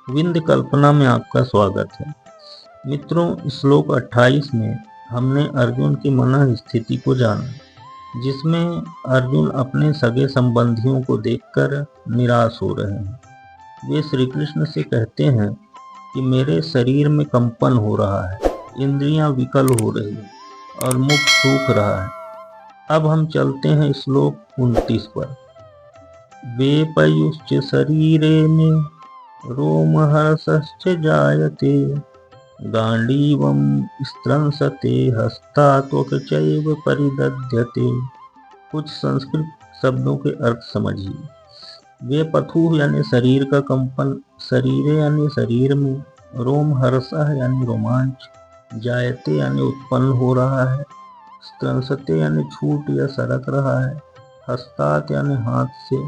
विंध्य कल्पना में आपका स्वागत है। मित्रों, श्लोक 28 में हमने अर्जुन की मन स्थिति को जाना, जिसमें अर्जुन अपने सगे संबंधियों को देखकर निराश हो रहे हैं। वे श्री कृष्ण से कहते हैं कि मेरे शरीर में कंपन हो रहा है, इंद्रियां विकल हो रही हैं और मुख सूख रहा है। अब हम चलते हैं श्लोक 29 पर। वेपयुश्च शरीरे में रोमहर्षश्च जायते, गांडीवं स्त्रंसते हस्तात्वक चैव परिदध्यते। कुछ संस्कृत शब्दों के अर्थ समझिए। वे पथु यानी शरीर का कंपन, शरीरे यानी शरीर में, रोमहर्षः यानी रोमांच, जायते यानी उत्पन्न हो रहा है, स्त्रंसते यानी छूट या सरक रहा है, हस्तात यानी हाथ से,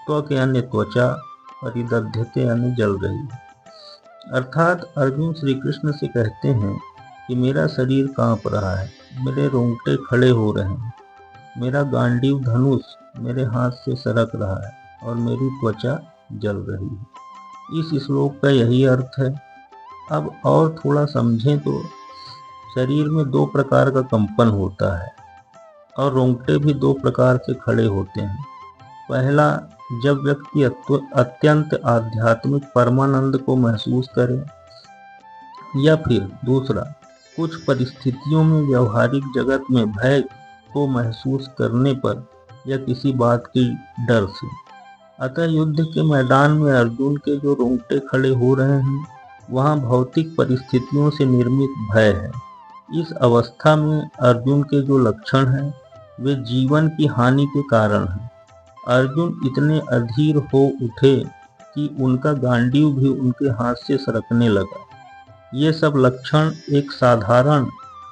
त्वक यानी त्वचा, परिदध्यते यानी जल रही है। अर्थात अर्जुन श्री कृष्ण से कहते हैं कि मेरा शरीर कांप रहा है, मेरे रोंगटे खड़े हो रहे हैं, मेरा गांडीव धनुष मेरे हाथ से सरक रहा है और मेरी त्वचा जल रही है। इस श्लोक का यही अर्थ है। अब और थोड़ा समझें तो शरीर में दो प्रकार का कंपन होता है और रोंगटे भी दो प्रकार से खड़े होते हैं। पहला, जब व्यक्ति अत्यंत आध्यात्मिक परमानंद को महसूस करे, या फिर दूसरा, कुछ परिस्थितियों में व्यवहारिक जगत में भय को महसूस करने पर या किसी बात की डर से। अतः युद्ध के मैदान में अर्जुन के जो रोंगटे खड़े हो रहे हैं, वहाँ भौतिक परिस्थितियों से निर्मित भय है। इस अवस्था में अर्जुन के जो लक्षण हैं, वे जीवन की हानि के कारण हैं। अर्जुन इतने अधीर हो उठे कि उनका गांडीव भी उनके हाथ से सरकने लगा। ये सब लक्षण एक साधारण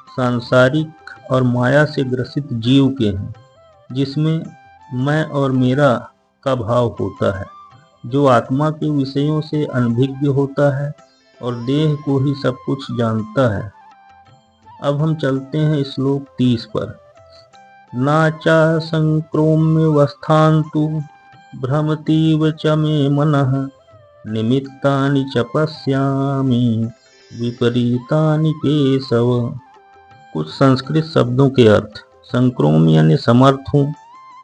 सांसारिक और माया से ग्रसित जीव के हैं, जिसमें मैं और मेरा का भाव होता है, जो आत्मा के विषयों से अनभिज्ञ होता है और देह को ही सब कुछ जानता है। अब हम चलते हैं श्लोक 30 पर। नाचा संक्रोम्यवस्थान्तु भ्रमतीव च मे मनः, निमित्तानि च पश्यामि विपरीतानि केशव। कुछ संस्कृत शब्दों के अर्थ। संक्रोम यानी समर्थ हूँ,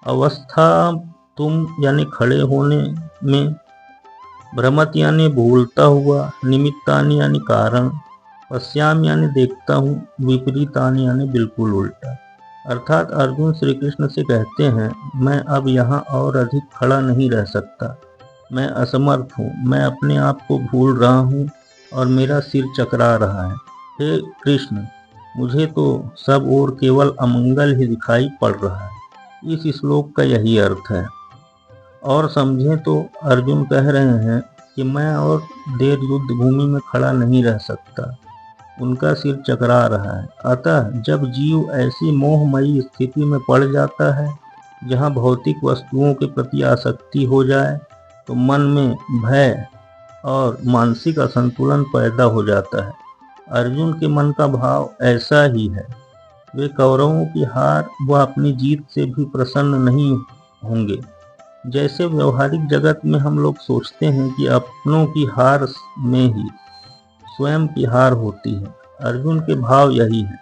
अवस्था तुम यानी खड़े होने में, भ्रमत यानी भूलता हुआ, निमित्तानि यानी कारण, पश्याम यानी देखता हूँ, विपरीतानि यानी बिल्कुल उल्टा। अर्थात अर्जुन श्री कृष्ण से कहते हैं, मैं अब यहाँ और अधिक खड़ा नहीं रह सकता, मैं असमर्थ हूँ, मैं अपने आप को भूल रहा हूँ और मेरा सिर चकरा रहा है। हे कृष्ण, मुझे तो सब ओर केवल अमंगल ही दिखाई पड़ रहा है। इस श्लोक का यही अर्थ है। और समझें तो अर्जुन कह रहे हैं कि मैं और देर युद्ध भूमि में खड़ा नहीं रह सकता, उनका सिर चकरा रहा है। अतः जब जीव ऐसी मोहमयी स्थिति में पड़ जाता है, जहाँ भौतिक वस्तुओं के प्रति आसक्ति हो जाए, तो मन में भय और मानसिक असंतुलन पैदा हो जाता है। अर्जुन के मन का भाव ऐसा ही है। वे कौरवों की हार व अपनी जीत से भी प्रसन्न नहीं होंगे। जैसे व्यवहारिक जगत में हम लोग सोचते हैं कि अपनों की हार में ही स्वयं की हार होती है, अर्जुन के भाव यही है।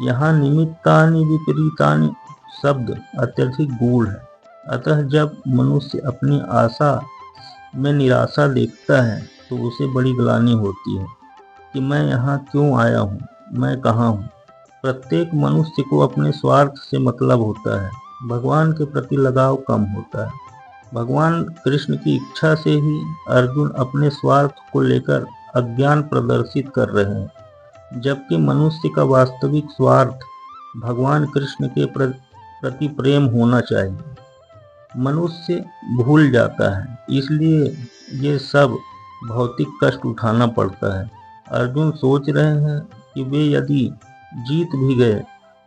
यहाँ निमित्तानि विपरीतानि शब्द अत्यधिक गूढ़ है। अतः जब मनुष्य अपनी आशा में निराशा देखता है, तो उसे बड़ी ग्लानि होती है कि मैं यहाँ क्यों आया हूँ, मैं कहाँ हूँ। प्रत्येक मनुष्य को अपने स्वार्थ से मतलब होता है, भगवान के प्रति लगाव कम होता है। भगवान कृष्ण की इच्छा से ही अर्जुन अपने स्वार्थ को लेकर अज्ञान प्रदर्शित कर रहे हैं, जबकि मनुष्य का वास्तविक स्वार्थ भगवान कृष्ण के प्रति प्रेम होना चाहिए। मनुष्य भूल जाता है, इसलिए ये सब भौतिक कष्ट उठाना पड़ता है। अर्जुन सोच रहे हैं कि वे यदि जीत भी गए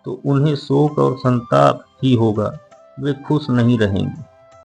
तो उन्हें शोक और संताप ही होगा, वे खुश नहीं रहेंगे।